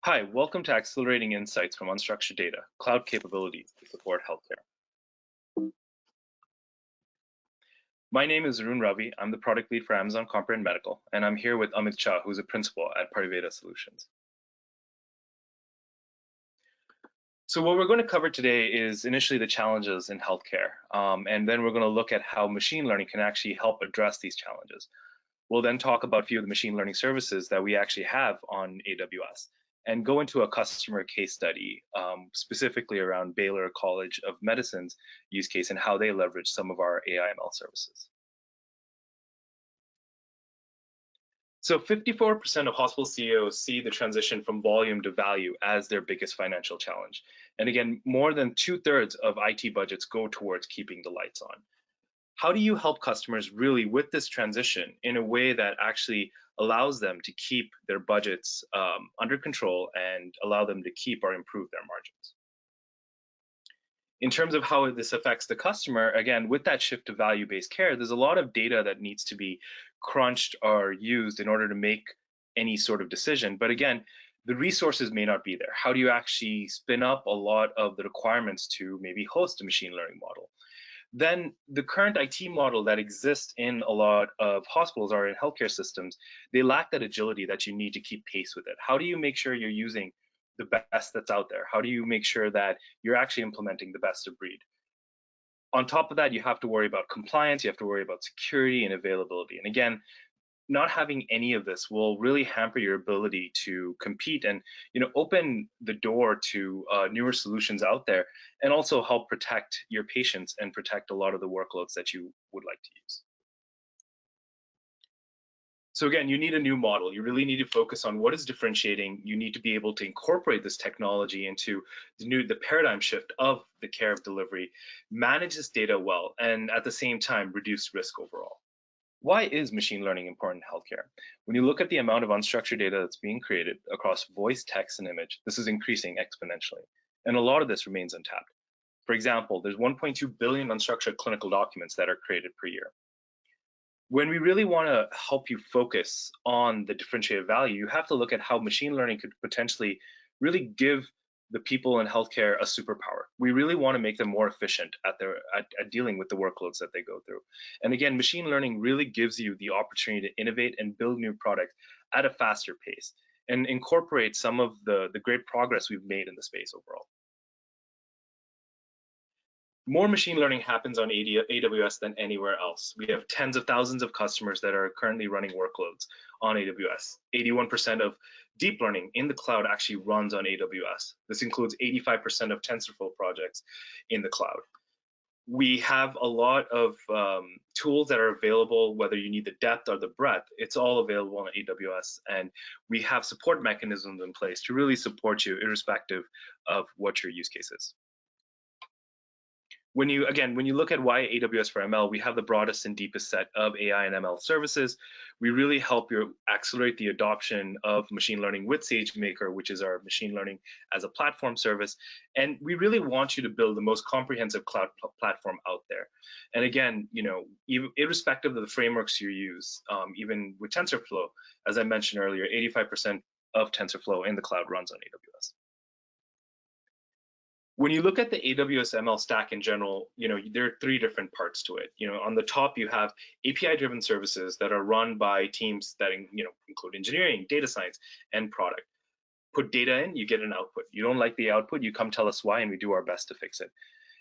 Hi, welcome to Accelerating Insights from Unstructured Data, Cloud Capabilities to Support Healthcare. My name is Arun Ravi. I'm the product lead for Amazon Comprehend Medical, and I'm here with Amit Shah, who's a principal at Pariveda Solutions. So what we're going to cover today is initially the challenges in healthcare, and then we're going to look at how machine learning can actually help address these challenges. We'll then talk about a few of the machine learning services that we actually have on AWS and go into a customer case study, specifically around Baylor College of Medicine's use case and how they leverage some of our AI/ML services. So 54% of hospital CEOs see the transition from volume to value as their biggest financial challenge. And again, more than 2/3 of IT budgets go towards keeping the lights on. How do you help customers really with this transition in a way that actually allows them to keep their budgets under control and allow them to keep or improve their margins? In terms of how this affects the customer, again, with that shift to value-based care, there's a lot of data that needs to be crunched or used in order to make any sort of decision. But again, the resources may not be there. How do you actually spin up a lot of the requirements to maybe host a machine learning model? Then the current IT model that exists in a lot of hospitals or in healthcare systems, they lack that agility that you need to keep pace with it. How do you make sure you're using the best that's out there? How do you make sure that you're actually implementing the best of breed? On top of that, you have to worry about compliance, you have to worry about security and availability. And again, not having any of this will really hamper your ability to compete and open the door to newer solutions out there, and also help protect your patients and protect a lot of the workloads that you would like to use. So again, you need a new model. You really need to focus on what is differentiating. You need to be able to incorporate this technology into the paradigm shift of the care of delivery, manage this data well, and at the same time reduce risk overall. Why is machine learning important in healthcare? When you look at the amount of unstructured data that's being created across voice, text, and image, this is increasing exponentially. And a lot of this remains untapped. For example, there's 1.2 billion unstructured clinical documents that are created per year. When we really want to help you focus on the differentiated value, you have to look at how machine learning could potentially really give the people in healthcare a superpower. We really want to make them more efficient at dealing with the workloads that they go through. And again, machine learning really gives you the opportunity to innovate and build new products at a faster pace and incorporate some of the great progress we've made in the space overall. More machine learning happens on AWS than anywhere else. We have tens of thousands of customers that are currently running workloads on AWS. 81% of deep learning in the cloud actually runs on AWS. This includes 85% of TensorFlow projects in the cloud. We have a lot of tools that are available, whether you need the depth or the breadth, it's all available on AWS. And we have support mechanisms in place to really support you irrespective of what your use case is. When you look at why AWS for ML, we have the broadest and deepest set of AI and ML services. We really help you accelerate the adoption of machine learning with SageMaker, which is our machine learning as a platform service. And we really want you to build the most comprehensive cloud platform out there. And again, irrespective of the frameworks you use, even with TensorFlow, as I mentioned earlier, 85% of TensorFlow in the cloud runs on AWS. When you look at the AWS ML stack in general, there are three different parts to it. On the top, you have API-driven services that are run by teams that include engineering, data science, and product. Put data in, you get an output. You don't like the output, you come tell us why, and we do our best to fix it.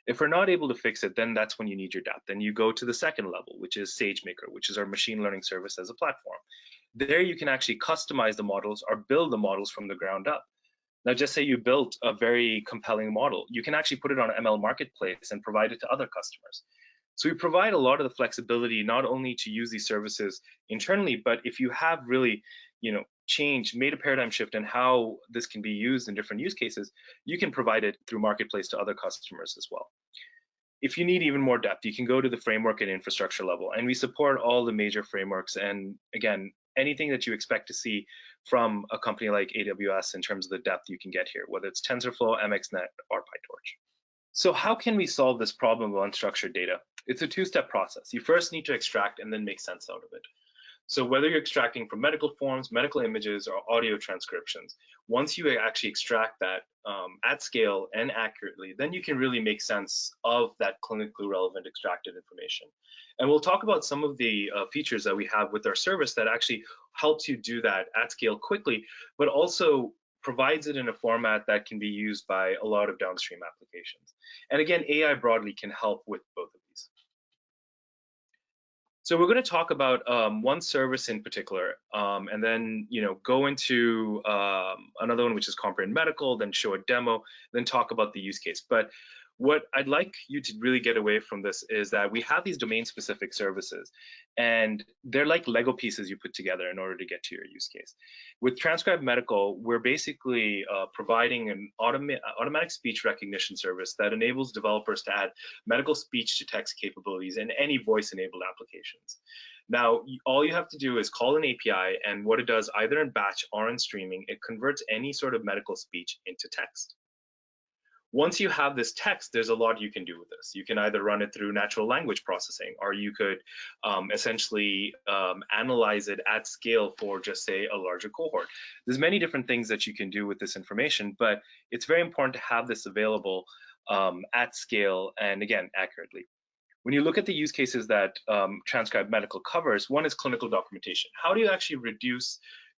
If we're not able to fix it, then that's when you need your depth. Then you go to the second level, which is SageMaker, which is our machine learning service as a platform. There you can actually customize the models or build the models from the ground up. Now, just say you built a very compelling model. You can actually put it on an ML marketplace and provide it to other customers. So we provide a lot of the flexibility, not only to use these services internally, but if you have really, made a paradigm shift in how this can be used in different use cases, you can provide it through marketplace to other customers as well. If you need even more depth, you can go to the framework and infrastructure level, and we support all the major frameworks. And again, anything that you expect to see from a company like AWS in terms of the depth you can get here, whether it's TensorFlow, MXNet, or PyTorch. So how can we solve this problem of unstructured data? It's a two-step process. You first need to extract and then make sense out of it. So whether you're extracting from medical forms, medical images, or audio transcriptions, once you actually extract that at scale and accurately, then you can really make sense of that clinically relevant extracted information. And we'll talk about some of the features that we have with our service that actually helps you do that at scale quickly, but also provides it in a format that can be used by a lot of downstream applications. And again, AI broadly can help with both of these. So we're going to talk about one service in particular, and then go into another one, which is Comprehend Medical, then show a demo, then talk about the use case. But what I'd like you to really get away from this is that we have these domain-specific services, and they're like Lego pieces you put together in order to get to your use case. With Transcribe Medical, we're basically providing an automatic speech recognition service that enables developers to add medical speech to text capabilities in any voice-enabled applications. Now, all you have to do is call an API, and what it does, either in batch or in streaming, it converts any sort of medical speech into text. Once you have this text, there's a lot you can do with this. You can either run it through natural language processing, or you could essentially analyze it at scale for just, say, a larger cohort. There's many different things that you can do with this information, but it's very important to have this available at scale and, again, accurately. When you look at the use cases that Transcribe Medical covers, one is clinical documentation. How do you actually reduce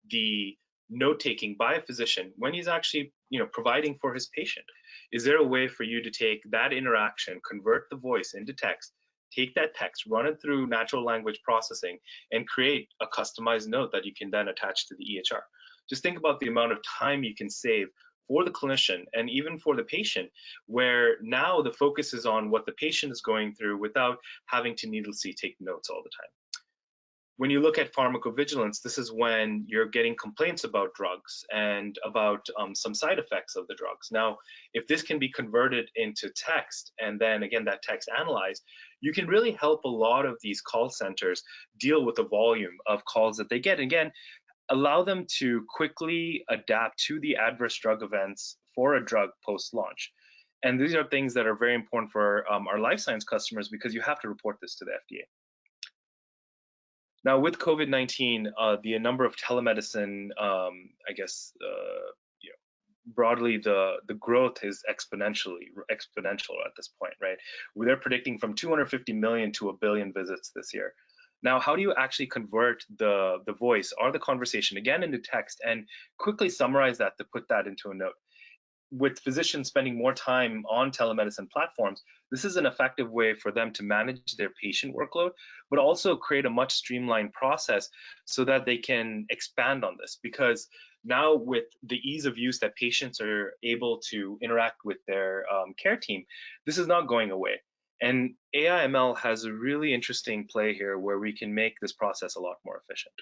the note-taking by a physician when he's actually providing for his patient? Is there a way for you to take that interaction, convert the voice into text, take that text, run it through natural language processing, and create a customized note that you can then attach to the EHR? Just think about the amount of time you can save for the clinician and even for the patient, where now the focus is on what the patient is going through without having to needlessly take notes all the time. When you look at pharmacovigilance, this is when you're getting complaints about drugs and about some side effects of the drugs. Now, if this can be converted into text and then again that text analyzed, you can really help a lot of these call centers deal with the volume of calls that they get. And again, allow them to quickly adapt to the adverse drug events for a drug post-launch. And these are things that are very important for our life science customers, because you have to report this to the FDA. Now, with COVID-19, the number of telemedicine, broadly, the growth is exponential at this point, right? They're predicting from 250 million to 1 billion visits this year. Now, how do you actually convert the voice or the conversation again into text and quickly summarize that to put that into a note? With physicians spending more time on telemedicine platforms, this is an effective way for them to manage their patient workload, but also create a much streamlined process so that they can expand on this. Because now, with the ease of use that patients are able to interact with their care team, this is not going away. And AI/ML has a really interesting play here where we can make this process a lot more efficient.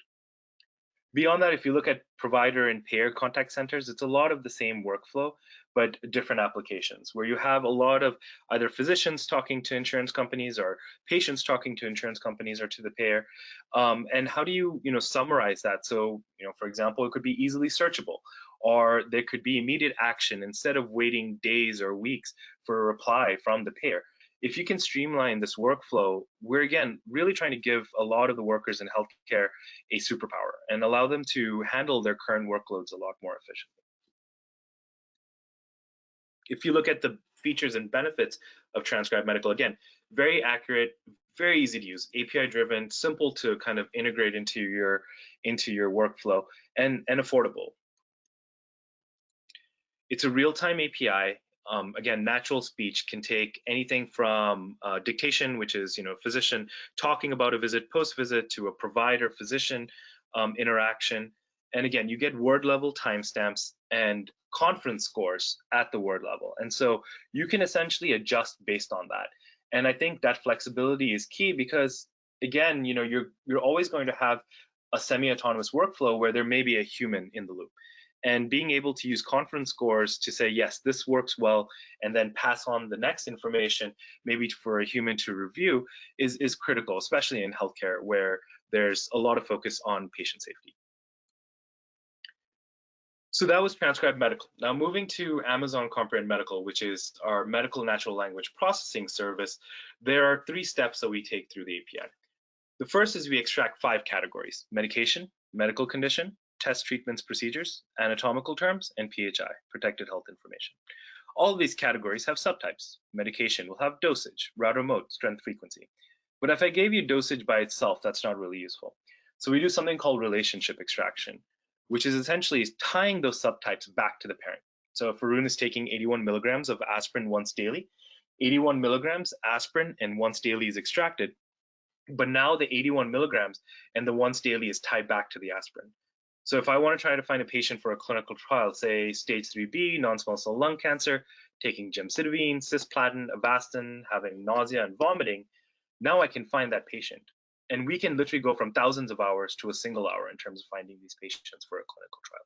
Beyond that, if you look at provider and payer contact centers, it's a lot of the same workflow, but different applications, where you have a lot of either physicians talking to insurance companies or patients talking to insurance companies or to the payer. And how do you, summarize that? So, for example, it could be easily searchable, or there could be immediate action instead of waiting days or weeks for a reply from the payer. If you can streamline this workflow, we're again really trying to give a lot of the workers in healthcare a superpower and allow them to handle their current workloads a lot more efficiently. If you look at the features and benefits of Transcribe Medical, again, very accurate, very easy to use, API driven, simple to kind of integrate into your workflow, and affordable. It's a real-time API. Again, natural speech can take anything from dictation, which is physician talking about a visit, post-visit, to a provider-physician interaction. And again, you get word level timestamps and conference scores at the word level. And so you can essentially adjust based on that. And I think that flexibility is key because, again, you're always going to have a semi-autonomous workflow where there may be a human in the loop. And being able to use conference scores to say, yes, this works well, and then pass on the next information, maybe for a human to review, is critical, especially in healthcare, where there's a lot of focus on patient safety. So that was Transcribe Medical. Now moving to Amazon Comprehend Medical, which is our medical natural language processing service, there are 3 steps that we take through the API. The first is we extract 5 categories: medication, medical condition, test treatments, procedures, anatomical terms, and PHI, protected health information. All of these categories have subtypes. Medication will have dosage, route or mode, strength, frequency. But if I gave you dosage by itself, that's not really useful. So we do something called relationship extraction, which is essentially tying those subtypes back to the parent. So if Arun is taking 81 milligrams of aspirin once daily, 81 milligrams aspirin and once daily is extracted, but now the 81 milligrams and the once daily is tied back to the aspirin. So if I want to try to find a patient for a clinical trial, say stage 3B, non-small cell lung cancer, taking gemcitabine, cisplatin, Avastin, having nausea and vomiting, now I can find that patient. And we can literally go from thousands of hours to a single hour in terms of finding these patients for a clinical trial.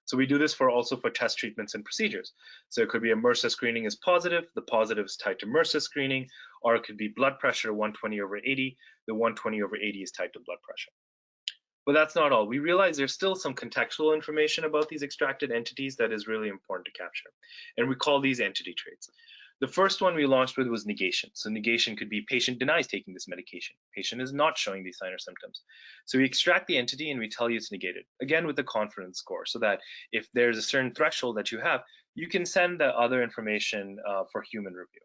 So we do this also for test treatments and procedures. So it could be a MRSA screening is positive, the positive is tied to MRSA screening, or it could be blood pressure 120/80, the 120/80 is tied to blood pressure. But that's not all. We realize there's still some contextual information about these extracted entities that is really important to capture. And we call these entity traits. The first one we launched with was negation. So negation could be patient denies taking this medication. Patient is not showing these signs or symptoms. So we extract the entity and we tell you it's negated, again with the confidence score, so that if there's a certain threshold that you have, you can send the other information for human review.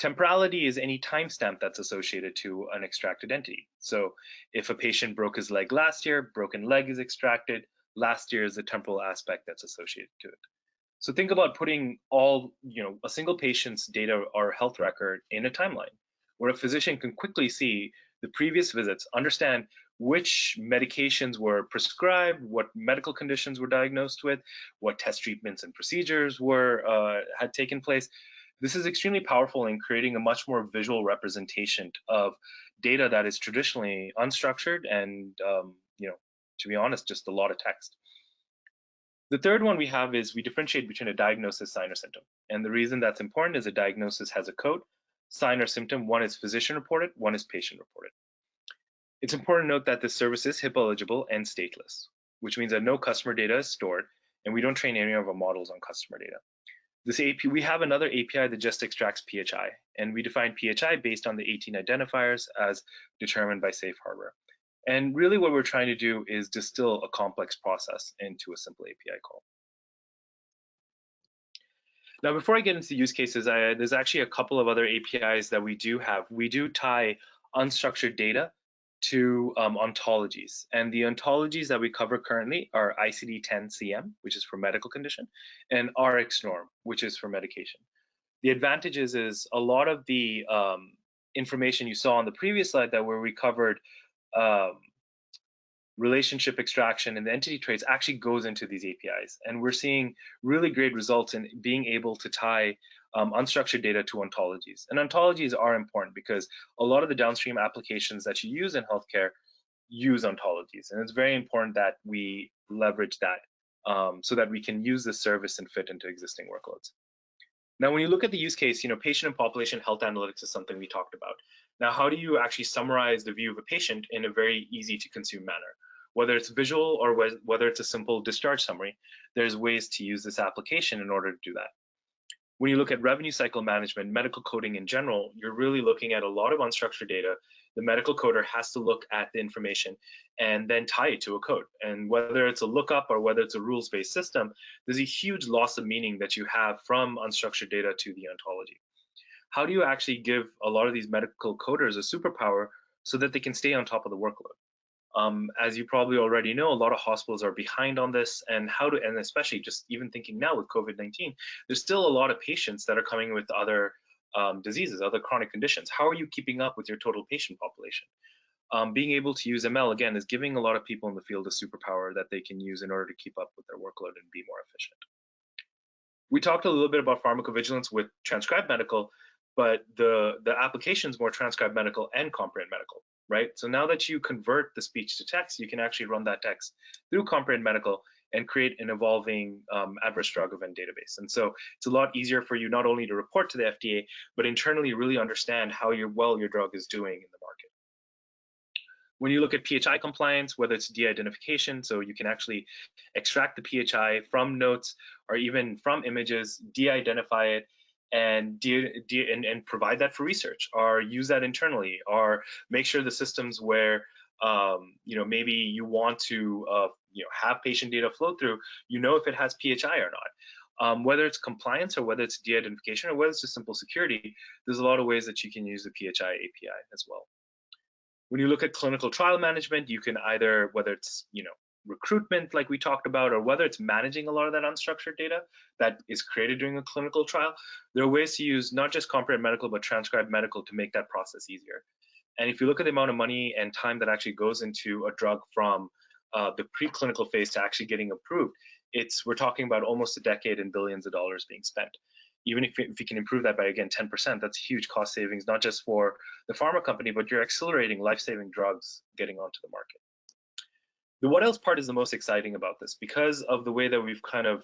Temporality is any timestamp that's associated to an extracted entity. So if a patient broke his leg last year, broken leg is extracted, last year is the temporal aspect that's associated to it. So think about putting a single patient's data or health record in a timeline where a physician can quickly see the previous visits, understand which medications were prescribed, what medical conditions were diagnosed with, what test treatments and procedures had taken place. This is extremely powerful in creating a much more visual representation of data that is traditionally unstructured and, to be honest, just a lot of text. The third one we have is we differentiate between a diagnosis, sign, or symptom. And the reason that's important is a diagnosis has a code, sign or symptom, one is physician reported, one is patient reported. It's important to note that this service is HIPAA eligible and stateless, which means that no customer data is stored, and we don't train any of our models on customer data. We have another API that just extracts PHI, and we define PHI based on the 18 identifiers as determined by safe harbor. And really what we're trying to do is distill a complex process into a simple API call. Now, before I get into the use cases, there's actually a couple of other APIs that we do have. We do tie unstructured data to ontologies. And the ontologies that we cover currently are ICD-10-CM, which is for medical condition, and RxNorm, which is for medication. The advantages is a lot of the information you saw on the previous slide where we covered relationship extraction and the entity traits actually goes into these APIs. And we're seeing really great results in being able to tie unstructured data to ontologies. And ontologies are important because a lot of the downstream applications that you use in healthcare use ontologies. And it's very important that we leverage that so that we can use this service and fit into existing workloads. Now, when you look at the use case, patient and population health analytics is something we talked about. Now, how do you actually summarize the view of a patient in a very easy to consume manner? Whether it's visual or whether it's a simple discharge summary, there's ways to use this application in order to do that. When you look at revenue cycle management, medical coding in general, you're really looking at a lot of unstructured data. The medical coder has to look at the information and then tie it to a code. And whether it's a lookup or whether it's a rules-based system, there's a huge loss of meaning that you have from unstructured data to the ontology. How do you actually give a lot of these medical coders a superpower so that they can stay on top of the workload? As you probably already know, a lot of hospitals are behind on this, and especially just even thinking now with COVID-19, there's still a lot of patients that are coming with other diseases, other chronic conditions. How are you keeping up with your total patient population? Being able to use ML, again, is giving a lot of people in the field a superpower that they can use in order to keep up with their workload and be more efficient. We talked a little bit about pharmacovigilance with transcribed medical, but the application is more transcribed medical and comprehend medical, right? So now that you convert the speech to text, you can actually run that text through comprehend medical and create an evolving adverse drug event database. And so it's a lot easier for you not only to report to the FDA, but internally really understand how well your drug is doing in the market. When you look at PHI compliance, whether it's de-identification, so you can actually extract the PHI from notes or even from images, de-identify it, and provide that for research, or use that internally, or make sure the systems where maybe you want to have patient data flow through, if it has PHI or not. Whether it's compliance or whether it's de-identification or whether it's just simple security, there's a lot of ways that you can use the PHI API as well. When you look at clinical trial management, you can either, whether it's recruitment like we talked about, or whether it's managing a lot of that unstructured data that is created during a clinical trial, there are ways to use not just Comprehend Medical but Transcribe Medical to make that process easier. And if you look at the amount of money and time that actually goes into a drug from the preclinical phase to actually getting approved, we're talking about almost a decade and billions of dollars being spent. Even if you can improve that by, again, 10%, that's huge cost savings, not just for the pharma company, but you're accelerating life-saving drugs getting onto the market. The what else part is the most exciting about this. Because of the way that we've kind of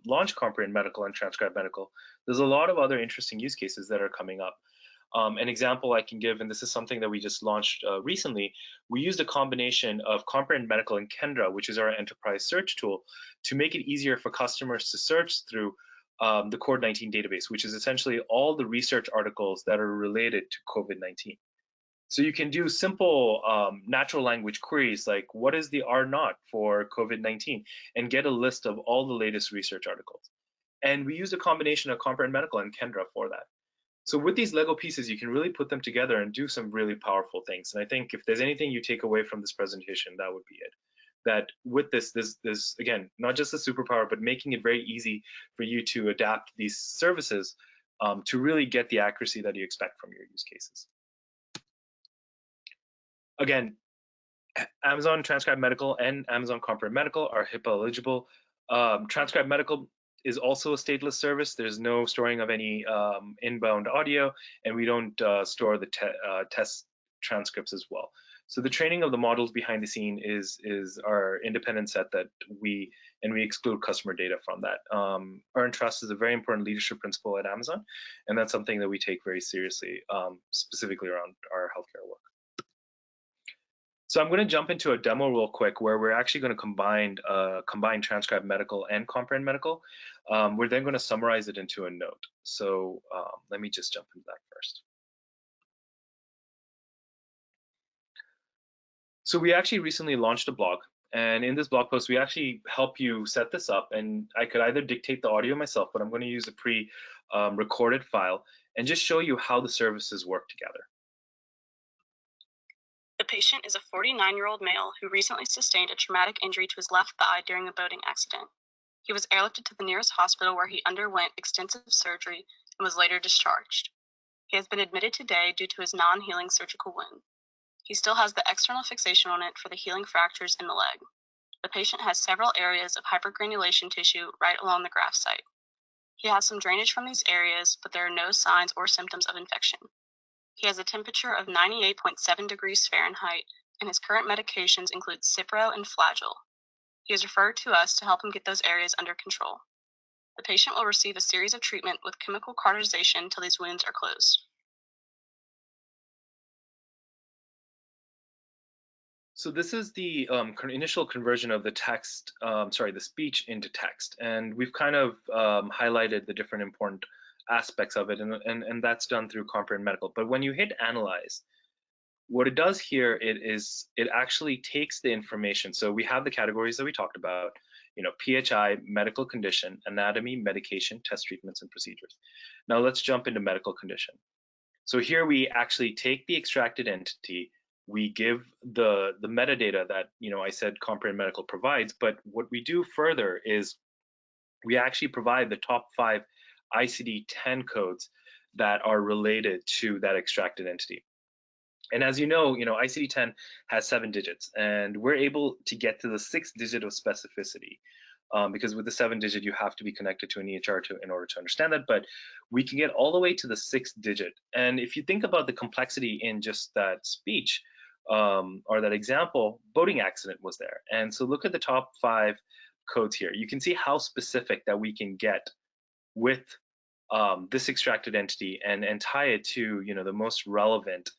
launched Comprehend Medical and Transcribe Medical, there's a lot of other interesting use cases that are coming up. An example I can give, and this is something that we just launched recently, we used a combination of Comprehend Medical and Kendra, which is our enterprise search tool, to make it easier for customers to search through the COVID-19 database, which is essentially all the research articles that are related to COVID-19. So you can do simple natural language queries like, what is the R naught for COVID-19, and get a list of all the latest research articles. And we used a combination of Comprehend Medical and Kendra for that. So with these Lego pieces, you can really put them together and do some really powerful things. And I think if there's anything you take away from this presentation, that would be it. That with this again, not just a superpower, but making it very easy for you to adapt these services to really get the accuracy that you expect from your use cases. Again, Amazon Transcribe Medical and Amazon Comprehend Medical are HIPAA eligible. Transcribe Medical is also a stateless service. There's no storing of any inbound audio, and we don't store the test transcripts as well. So the training of the models behind the scene is our independent set that we exclude customer data from that. Earn trust is a very important leadership principle at Amazon, and that's something that we take very seriously, specifically around our healthcare work. So I'm going to jump into a demo real quick where we're actually going to combine Transcribe Medical and Comprehend Medical. We're then going to summarize it into a note. So let me just jump into that first. So we actually recently launched a blog, and in this blog post, we actually help you set this up. And I could either dictate the audio myself, but I'm going to use a pre-recorded file and just show you how the services work together. The patient is a 49-year-old male who recently sustained a traumatic injury to his left thigh during a boating accident. He was airlifted to the nearest hospital where he underwent extensive surgery and was later discharged. He has been admitted today due to his non-healing surgical wound. He still has the external fixation on it for the healing fractures in the leg. The patient has several areas of hypergranulation tissue right along the graft site. He has some drainage from these areas, but there are no signs or symptoms of infection. He has a temperature of 98.7 degrees Fahrenheit, and his current medications include Cipro and Flagyl. He is referred to us to help him get those areas under control. The patient will receive a series of treatment with chemical cauterization until these wounds are closed. So this is the initial conversion of the text, the speech into text. And we've kind of highlighted the different important aspects of it, and that's done through Comprehend Medical. But when you hit analyze, what it does here, it actually takes the information. So we have the categories that we talked about, PHI, medical condition, anatomy, medication, test treatments, and procedures. Now let's jump into medical condition. So here we actually take the extracted entity, we give the metadata that I said Comprehend Medical provides, but what we do further is we actually provide the top 5 ICD-10 codes that are related to that extracted entity. And as you know, ICD-10 has 7 digits, and we're able to get to the 6th digit of specificity. Because with the 7 digit, you have to be connected to an EHR in order to understand that, but we can get all the way to the 6th digit. And if you think about the complexity in just that speech, or that example, boating accident was there. And so look at the top 5 codes here. You can see how specific that we can get with this extracted entity and tie it to the most relevant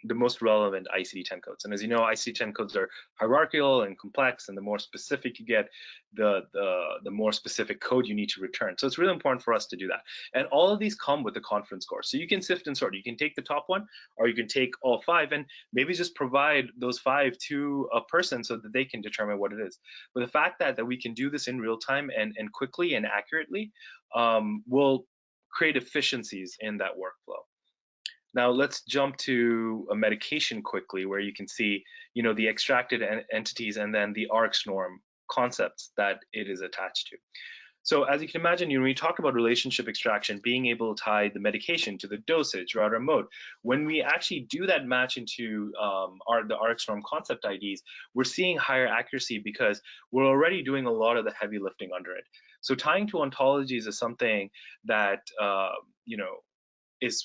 the most relevant ICD-10 codes. And as you know, ICD-10 codes are hierarchical and complex, and the more specific you get, the more specific code you need to return. So it's really important for us to do that. And all of these come with the confidence score. So you can sift and sort. You can take the top one, or you can take all 5, and maybe just provide those 5 to a person so that they can determine what it is. But the fact that we can do this in real time and quickly and accurately will create efficiencies in that workflow. Now let's jump to a medication quickly, where you can see, the extracted entities and then the ARCS norm concepts that it is attached to. So as you can imagine, when we talk about relationship extraction, being able to tie the medication to the dosage, route, or mode, when we actually do that match into the ARCS norm concept IDs, we're seeing higher accuracy because we're already doing a lot of the heavy lifting under it. So tying to ontologies is something that,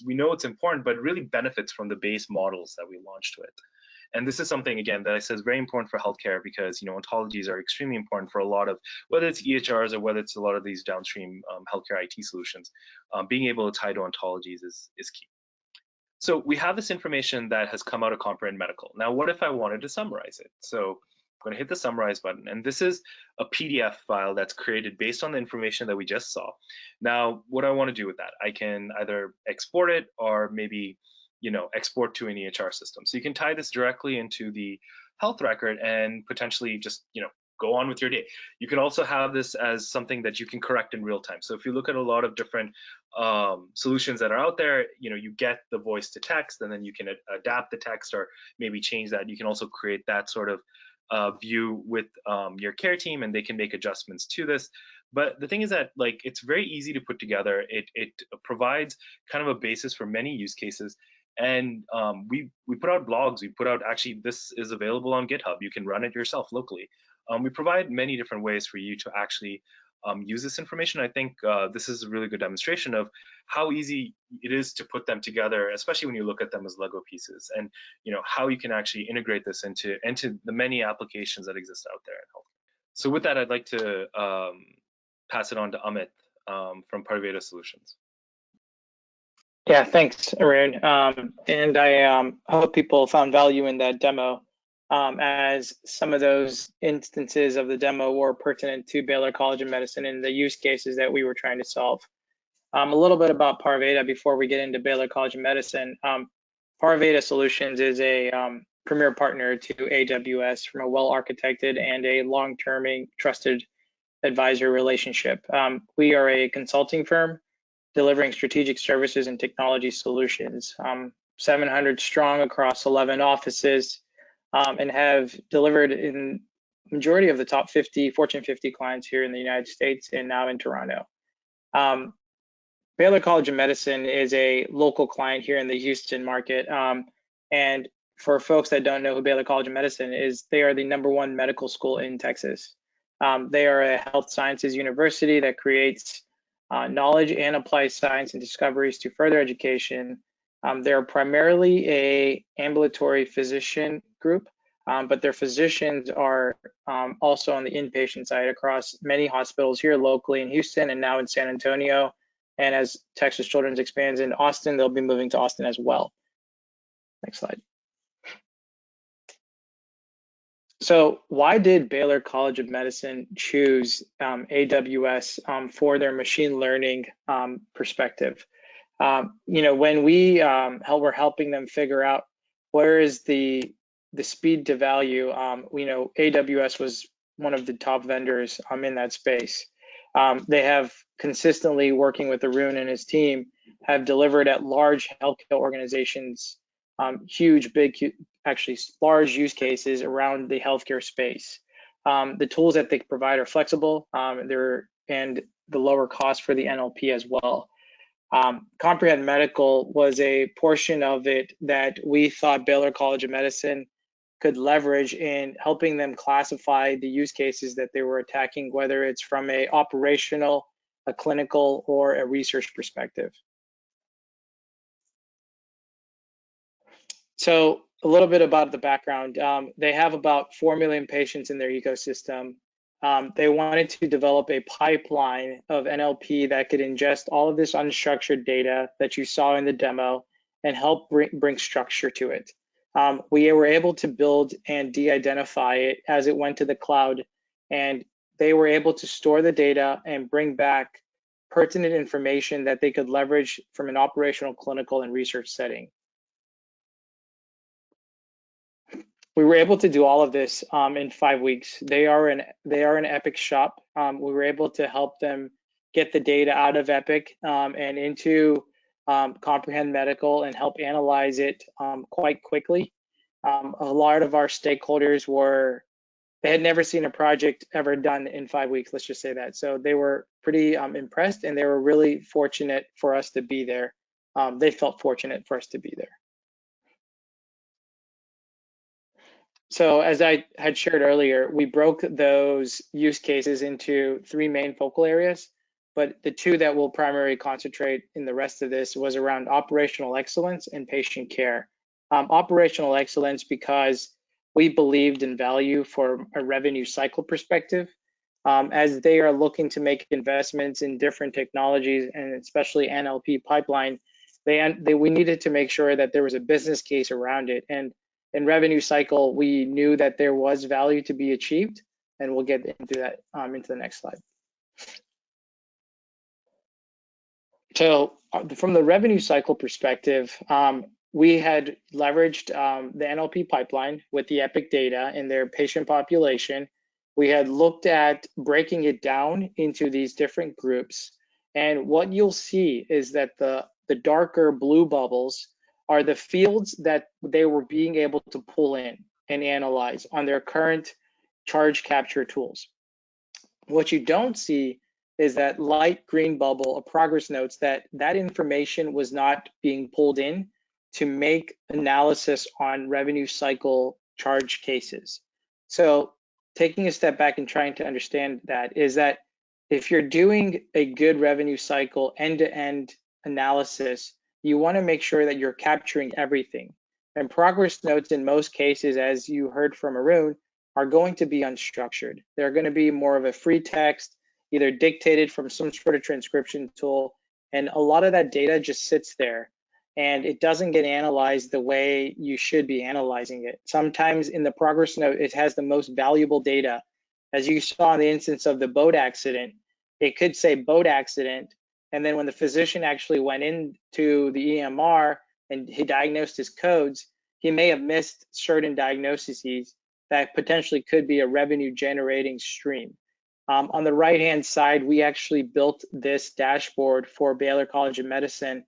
we know it's important, but really benefits from the base models that we launched with. And this is something, again, that I said is very important for healthcare because, ontologies are extremely important for a lot of, whether it's EHRs or whether it's a lot of these downstream healthcare IT solutions, being able to tie to ontologies is key. So we have this information that has come out of Comprehend Medical. Now, what if I wanted to summarize it? So I'm going to hit the summarize button, and this is a PDF file that's created based on the information that we just saw. Now, what I want to do with that, I can either export it or maybe, export to an EHR system. So you can tie this directly into the health record and potentially just, go on with your day. You can also have this as something that you can correct in real time. So if you look at a lot of different solutions that are out there, you get the voice to text, and then you can adapt the text or maybe change that. You can also create that sort of view with your care team, and they can make adjustments to this. But the thing is that it's very easy to put together. It provides kind of a basis for many use cases. And we put out blogs. We put out, actually, this is available on GitHub. You can run it yourself locally. We provide many different ways for you to actually use this information. I think this is a really good demonstration of how easy it is to put them together, especially when you look at them as Lego pieces, and how you can actually integrate this into the many applications that exist out there in healthcare. So with that, I'd like to pass it on to Amit from Pariveda Solutions. Yeah, thanks, Arun. And I hope people found value in that demo, as some of those instances of the demo were pertinent to Baylor College of Medicine and the use cases that we were trying to solve. A little bit about Pariveda before we get into Baylor College of Medicine. Pariveda Solutions is a premier partner to AWS from a well-architected and a long-term trusted advisor relationship. We are a consulting firm delivering strategic services and technology solutions, 700 strong across 11 offices, and have delivered in majority of the top 50 Fortune 50 clients here in the United States and now in Toronto. Baylor College of Medicine is a local client here in the Houston market. And for folks that don't know who Baylor College of Medicine is, they are the #1 medical school in Texas. They are a health sciences university that creates knowledge and applies science and discoveries to further education. They're primarily a ambulatory physician group, but their physicians are also on the inpatient side across many hospitals here locally in Houston and now in San Antonio. And as Texas Children's expands in Austin, they'll be moving to Austin as well. Next slide. So why did Baylor College of Medicine choose AWS for their machine learning perspective? When we were helping them figure out where is the speed to value, AWS was one of the top vendors in that space. They have consistently, working with Arun and his team, have delivered at large healthcare organizations, large use cases around the healthcare space. The tools that they provide are flexible, and the lower cost for the NLP as well. Comprehend Medical was a portion of it that we thought Baylor College of Medicine could leverage in helping them classify the use cases that they were attacking, whether it's from a operational, a clinical, or a research perspective. So a little bit about the background. They have about 4 million patients in their ecosystem. They wanted to develop a pipeline of NLP that could ingest all of this unstructured data that you saw in the demo and help bring structure to it. we were able to build and de-identify it as it went to the cloud, and they were able to store the data and bring back pertinent information that they could leverage from an operational, clinical, and research setting. We were able to do all of this in 5 weeks. They are an Epic shop. We were able to help them get the data out of Epic and into Comprehend Medical and help analyze it quite quickly. A lot of our stakeholders they had never seen a project ever done in 5 weeks, let's just say that. So they were pretty impressed, and they were really fortunate for us to be there. They felt fortunate for us to be there. So as I had shared earlier, we broke those use cases into 3 main focal areas, but the 2 that we'll primarily concentrate in the rest of this was around operational excellence and patient care. Operational excellence because we believed in value for a revenue cycle perspective. As they are looking to make investments in different technologies and especially NLP pipeline, we needed to make sure that there was a business case around it. And in revenue cycle, we knew that there was value to be achieved, and we'll get into that into the next slide. So from the revenue cycle perspective, we had leveraged the NLP pipeline with the Epic data and their patient population. We had looked at breaking it down into these different groups. And what you'll see is that the darker blue bubbles are the fields that they were being able to pull in and analyze on their current charge capture tools. What you don't see is that light green bubble of progress notes that information was not being pulled in to make analysis on revenue cycle charge cases. So taking a step back and trying to understand that is that if you're doing a good revenue cycle end-to-end analysis, you want to make sure that you're capturing everything. And progress notes in most cases, as you heard from Arun, are going to be unstructured. They're going to be more of a free text, either dictated from some sort of transcription tool. And a lot of that data just sits there and it doesn't get analyzed the way you should be analyzing it. Sometimes in the progress note, it has the most valuable data. As you saw in the instance of the boat accident, it could say boat accident. And then when the physician actually went into the EMR and he diagnosed his codes, he may have missed certain diagnoses that potentially could be a revenue generating stream. On the right-hand side, we actually built this dashboard for Baylor College of Medicine,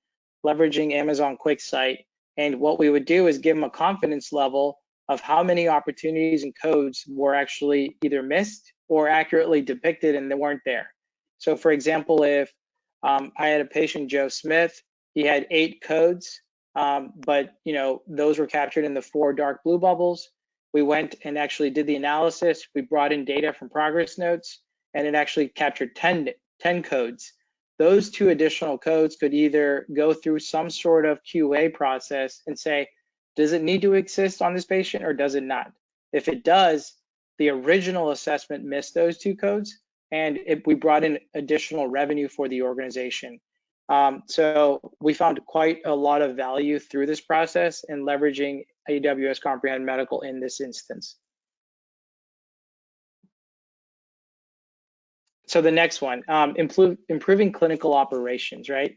leveraging Amazon QuickSight. And what we would do is give them a confidence level of how many opportunities and codes were actually either missed or accurately depicted and they weren't there. So for example, if I had a patient, Joe Smith, he had 8 codes, but those were captured in the 4 dark blue bubbles. We went and actually did the analysis. We brought in data from progress notes, and it actually captured 10 codes. Those 2 additional codes could either go through some sort of QA process and say, does it need to exist on this patient or does it not? If it does, the original assessment missed those 2 codes, and we brought in additional revenue for the organization. So we found quite a lot of value through this process and leveraging AWS Comprehend Medical in this instance. So the next one, improving clinical operations, right?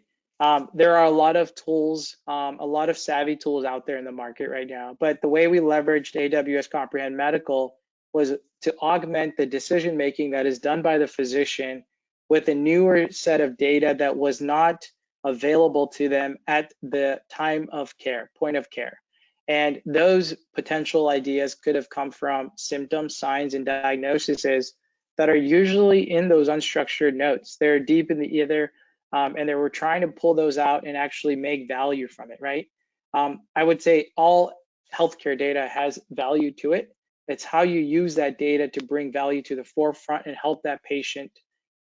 There are a lot of tools, a lot of savvy tools out there in the market right now, but the way we leveraged AWS Comprehend Medical was to augment the decision-making that is done by the physician with a newer set of data that was not available to them at the time of care, point of care. And those potential ideas could have come from symptoms, signs, and diagnoses that are usually in those unstructured notes. They're deep in the ether, and they were trying to pull those out and actually make value from it, right? I would say all healthcare data has value to it. It's how you use that data to bring value to the forefront and help that patient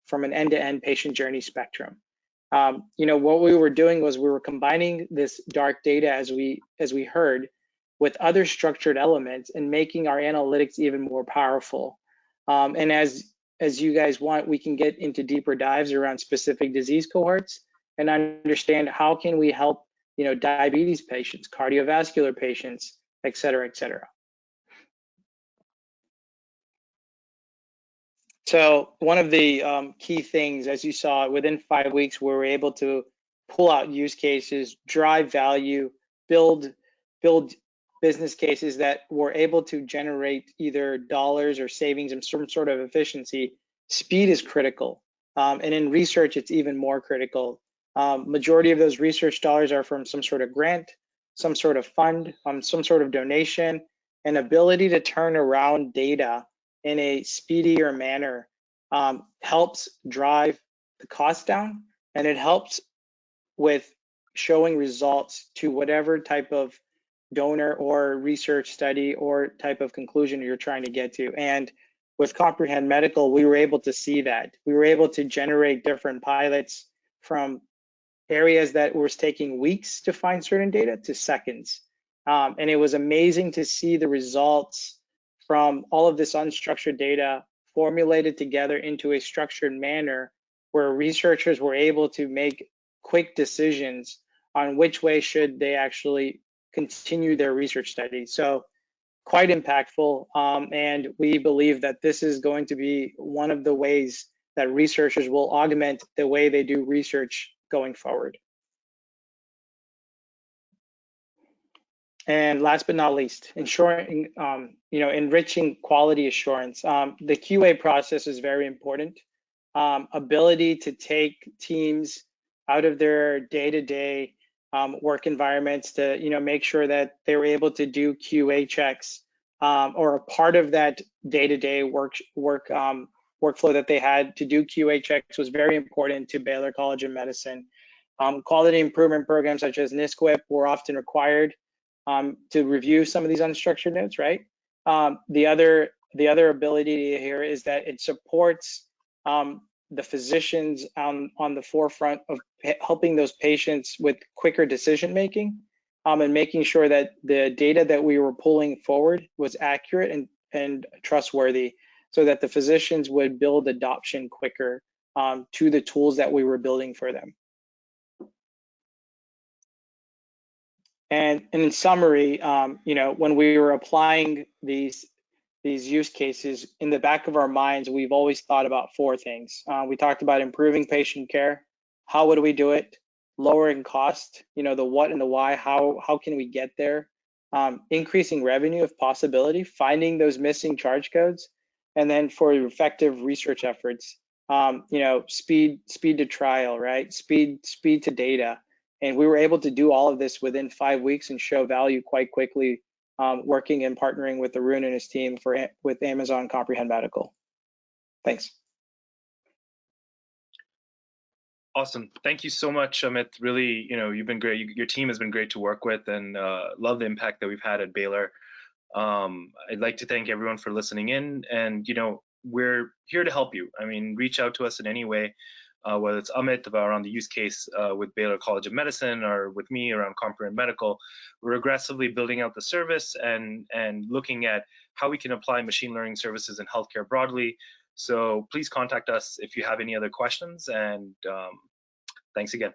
from an end-to-end patient journey spectrum. What we were doing was we were combining this dark data, as we heard, with other structured elements and making our analytics even more powerful. And as you guys want, we can get into deeper dives around specific disease cohorts and understand how can we help diabetes patients, cardiovascular patients, et cetera, et cetera. So one of the key things, as you saw, within 5 weeks, we were able to pull out use cases, drive value, build business cases that were able to generate either dollars or savings and some sort of efficiency. Speed is critical, and in research, it's even more critical. Majority of those research dollars are from some sort of grant, some sort of fund, some sort of donation, and ability to turn around data in a speedier manner helps drive the cost down, and it helps with showing results to whatever type of donor or research study or type of conclusion you're trying to get to. And with Comprehend Medical, we were able to see that. We were able to generate different pilots from areas that was taking weeks to find certain data to seconds. And it was amazing to see the results from all of this unstructured data formulated together into a structured manner where researchers were able to make quick decisions on which way should they actually continue their research study. So quite impactful, and we believe that this is going to be one of the ways that researchers will augment the way they do research going forward. And last but not least, ensuring, enriching quality assurance. The QA process is very important. Ability to take teams out of their day-to-day work environments to, make sure that they were able to do QA checks or a part of that day-to-day workflow that they had to do QA checks was very important to Baylor College of Medicine. Quality improvement programs such as NISQIP were often required to review some of these unstructured notes, right? The other ability here is that it supports the physicians on the forefront of helping those patients with quicker decision making and making sure that the data that we were pulling forward was accurate and trustworthy, so that the physicians would build adoption quicker to the tools that we were building for them. And in summary, when we were applying these use cases, in the back of our minds, we've always thought about 4 things. We talked about improving patient care. How would we do it? Lowering cost, the what and the why, how can we get there? Increasing revenue if possibility, finding those missing charge codes, and then for effective research efforts, speed to trial, right? Speed to data. And we were able to do all of this within 5 weeks and show value quite quickly, working and partnering with Arun and his team with Amazon Comprehend Medical. Thanks. Awesome. Thank you so much, Amit. Really, you've been great. Your team has been great to work with, and love the impact that we've had at Baylor. I'd like to thank everyone for listening in, and we're here to help you. I mean, reach out to us in any way, whether it's Amit around the use case with Baylor College of Medicine, or with me around Comprehend Medical. We're aggressively building out the service and looking at how we can apply machine learning services in healthcare broadly. So please contact us if you have any other questions, and thanks again.